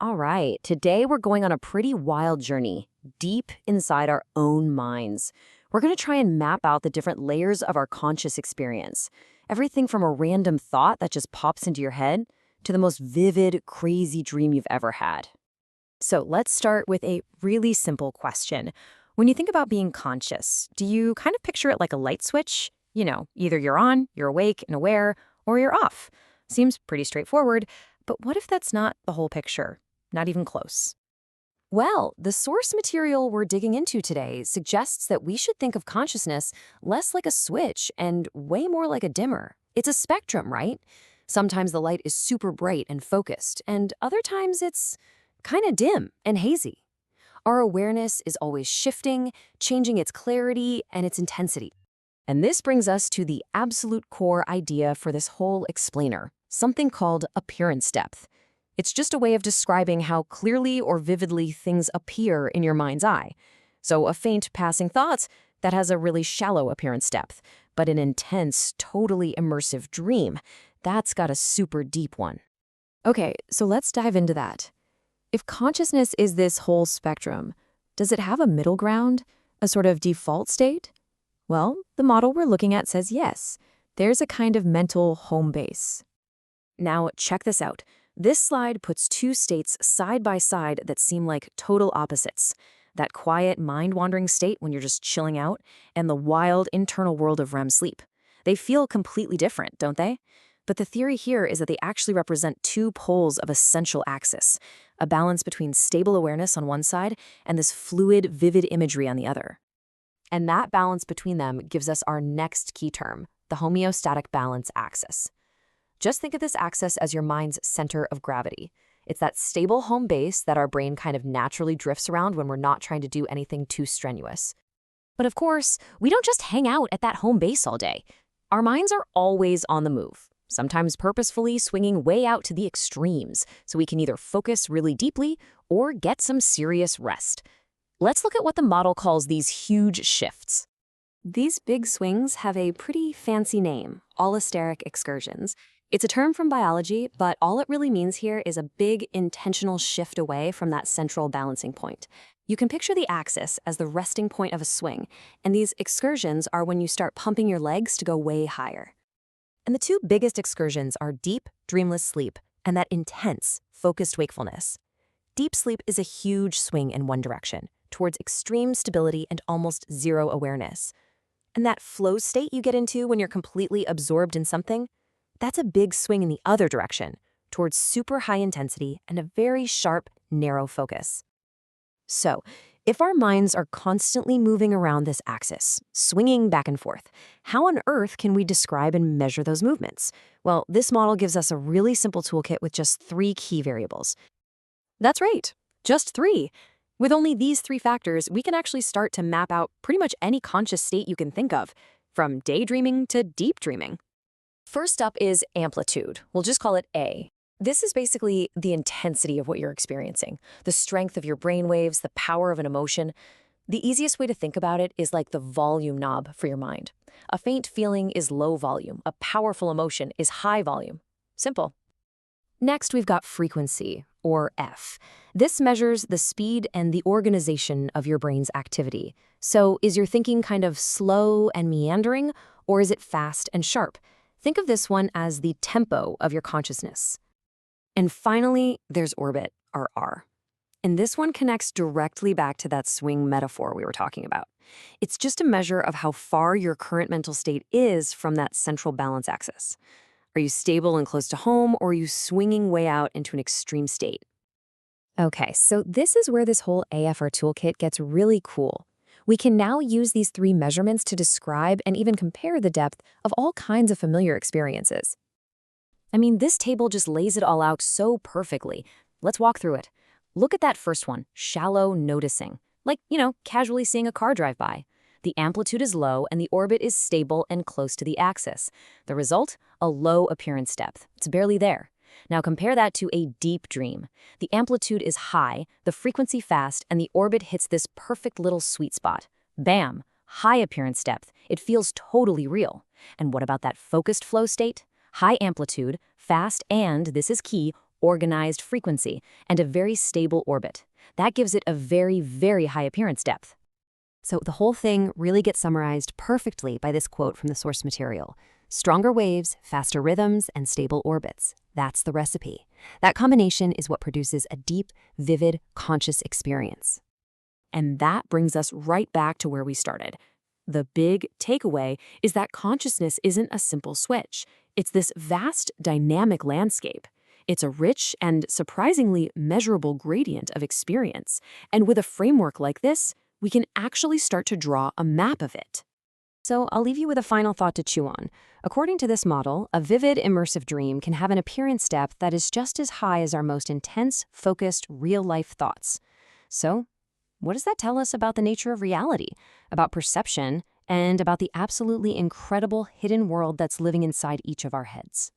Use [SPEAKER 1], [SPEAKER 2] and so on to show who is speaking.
[SPEAKER 1] All right, today we're going on a pretty wild journey, deep inside our own minds. We're going to try and map out the different layers of our conscious experience. Everything from a random thought that just pops into your head to the most vivid, crazy dream you've ever had. So let's start with a really simple question. When you think about being conscious, do you kind of picture it like a light switch? Either you're on, you're awake and aware, or you're off. Seems pretty straightforward, but what if that's not the whole picture? Not even close. Well, the source material we're digging into today suggests that we should think of consciousness less like a switch and way more like a dimmer. It's a spectrum, right? Sometimes the light is super bright and focused, and other times it's kind of dim and hazy. Our awareness is always shifting, changing its clarity and its intensity. And this brings us to the absolute core idea for this whole explainer, something called appearance depth. It's just a way of describing how clearly or vividly things appear in your mind's eye. So a faint passing thought, that has a really shallow appearance depth, but an intense, totally immersive dream, that's got a super deep one. Okay, so let's dive into that. If consciousness is this whole spectrum, does it have a middle ground, a sort of default state? Well, the model we're looking at says yes. There's a kind of mental home base. Now, check this out. This slide puts two states side by side that seem like total opposites. That quiet, mind-wandering state when you're just chilling out, and the wild, internal world of REM sleep. They feel completely different, don't they? But the theory here is that they actually represent two poles of a central axis, a balance between stable awareness on one side and this fluid, vivid imagery on the other. And that balance between them gives us our next key term, the homeostatic balance axis. Just think of this axis as your mind's center of gravity. It's that stable home base that our brain kind of naturally drifts around when we're not trying to do anything too strenuous. But of course, we don't just hang out at that home base all day. Our minds are always on the move, sometimes purposefully swinging way out to the extremes, so we can either focus really deeply or get some serious rest. Let's look at what the model calls these huge shifts. These big swings have a pretty fancy name, allosteric excursions. It's a term from biology, but all it really means here is a big, intentional shift away from that central balancing point. You can picture the axis as the resting point of a swing, and these excursions are when you start pumping your legs to go way higher. And the two biggest excursions are deep, dreamless sleep and that intense, focused wakefulness. Deep sleep is a huge swing in one direction, towards extreme stability and almost zero awareness. And that flow state you get into when you're completely absorbed in something, that's a big swing in the other direction, towards super high intensity and a very sharp, narrow focus. So, if our minds are constantly moving around this axis, swinging back and forth, how on earth can we describe and measure those movements? Well, this model gives us a really simple toolkit with just 3 key variables. That's right, just 3. With only these 3 factors, we can actually start to map out pretty much any conscious state you can think of, from daydreaming to deep dreaming. First up is amplitude. We'll just call it A. This is basically the intensity of what you're experiencing, the strength of your brain waves, the power of an emotion. The easiest way to think about it is like the volume knob for your mind. A faint feeling is low volume. A powerful emotion is high volume. Simple. Next, we've got frequency, or F. This measures the speed and the organization of your brain's activity. So is your thinking kind of slow and meandering, or is it fast and sharp? Think of this one as the tempo of your consciousness. And finally, there's orbit, or R. And this one connects directly back to that swing metaphor we were talking about. It's just a measure of how far your current mental state is from that central balance axis. Are you stable and close to home, or are you swinging way out into an extreme state? Okay, so this is where this whole AFR toolkit gets really cool. We can now use these 3 measurements to describe and even compare the depth of all kinds of familiar experiences. I mean, this table just lays it all out so perfectly. Let's walk through it. Look at that first one, shallow noticing. Like, casually seeing a car drive by. The amplitude is low and the orbit is stable and close to the axis. The result? A low appearance depth. It's barely there. Now compare that to a deep dream. The amplitude is high, the frequency fast, and the orbit hits this perfect little sweet spot. Bam! High appearance depth. It feels totally real. And what about that focused flow state? High amplitude, fast, and, this is key, organized frequency, and a very stable orbit. That gives it a very, very high appearance depth.
[SPEAKER 2] So the whole thing really gets summarized perfectly by this quote from the source material. Stronger waves, faster rhythms, and stable orbits. That's the recipe. That combination is what produces a deep, vivid, conscious experience.
[SPEAKER 1] And that brings us right back to where we started. The big takeaway is that consciousness isn't a simple switch. It's this vast, dynamic landscape. It's a rich and surprisingly measurable gradient of experience. And with a framework like this, we can actually start to draw a map of it.
[SPEAKER 2] So I'll leave you with a final thought to chew on. According to this model, a vivid, immersive dream can have an appearance depth that is just as high as our most intense, focused, real-life thoughts. So, what does that tell us about the nature of reality, about perception, and about the absolutely incredible hidden world that's living inside each of our heads?